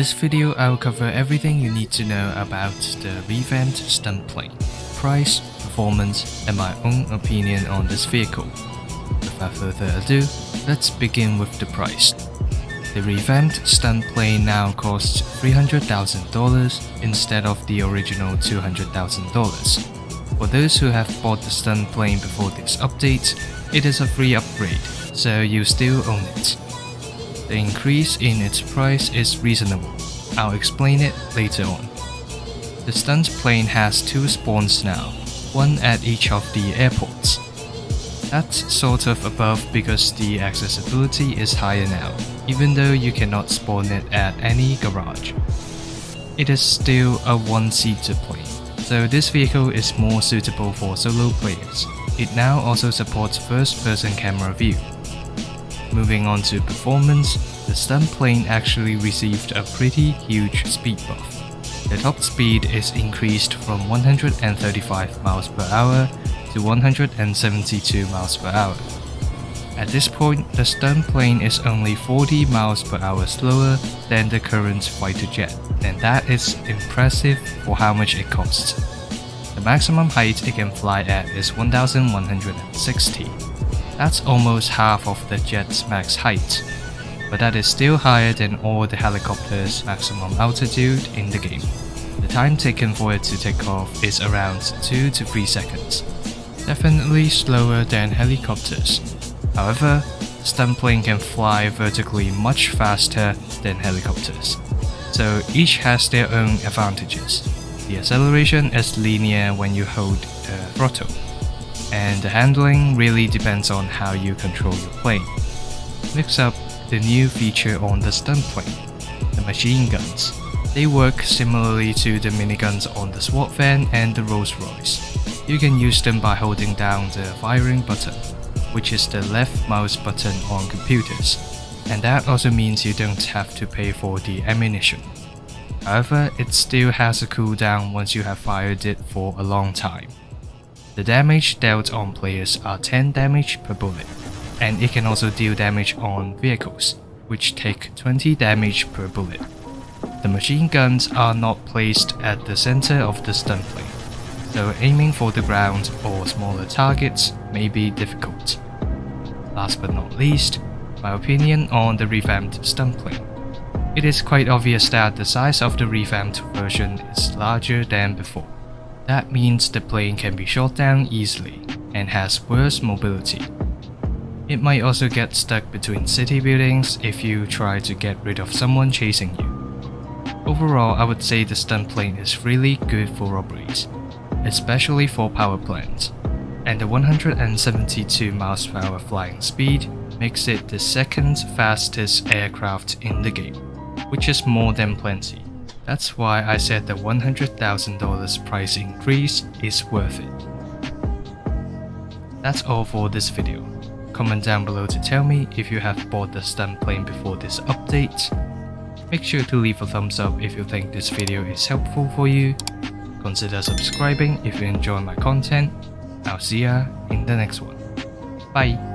this video, I'll cover everything you need to know about the revamped Stunt plane, price, performance, and my own opinion on this vehicle. Without further ado, let's begin with the price. The revamped Stunt plane now costs $300,000 instead of the original $200,000. For those who have bought the Stunt plane before this update, it is a free upgrade, so you still own it. The increase in its price is reasonable. I'll explain it later on. The Stunt plane has two spawns now, one at each of the airports. That's sort of above because the accessibility is higher now, even though you cannot spawn it at any garage. It is still a one-seater plane, so this vehicle is more suitable for solo players. It now also supports first-person camera view. Moving on to performance, the Stunt plane actually received a pretty huge speed buff. The top speed is increased from 135 miles per hour to 172 miles per hour. At this point, the Stunt plane is only 40 miles per hour slower than the current fighter jet, and that is impressive for how much it costs. The maximum height it can fly at is 1,160. That's almost half of the jet's max height, but that is still higher than all the helicopters' maximum altitude in the game. The time taken for it to take off is around 2 to 3 seconds. Definitely slower than helicopters. However, the Stunt plane can fly vertically much faster than helicopters, so each has their own advantages. The acceleration is linear when you hold the throttle, and the handling really depends on how you control your plane. Next up, the new feature on the Stunt plane, the machine guns. They work similarly to the miniguns on the SWAT van and the Rolls Royce. You can use them by holding down the firing button, which is the left mouse button on computers, and that also means you don't have to pay for the ammunition. However, it still has a cooldown once you have fired it for a long time. The damage dealt on players are 10 damage per bullet, and it can also deal damage on vehicles, which take 20 damage per bullet. The machine guns are not placed at the center of the Stunt plane, so aiming for the ground or smaller targets may be difficult. Last but not least, my opinion on the revamped Stunt plane. It is quite obvious that the size of the revamped version is larger than before. That means the plane can be shot down easily and has worse mobility. It might also get stuck between city buildings if you try to get rid of someone chasing you. Overall, I would say the Stunt plane is really good for robberies, especially for power plants, and the 172 miles per hour flying speed makes it the second fastest aircraft in the game, which is more than plenty. That's why I said the $100,000 price increase is worth it. That's all for this video. Comment down below to tell me if you have bought the Stunt plane before this update. Make sure to leave a thumbs up if you think this video is helpful for you. Consider subscribing if you enjoy my content. I'll see ya in the next one. Bye!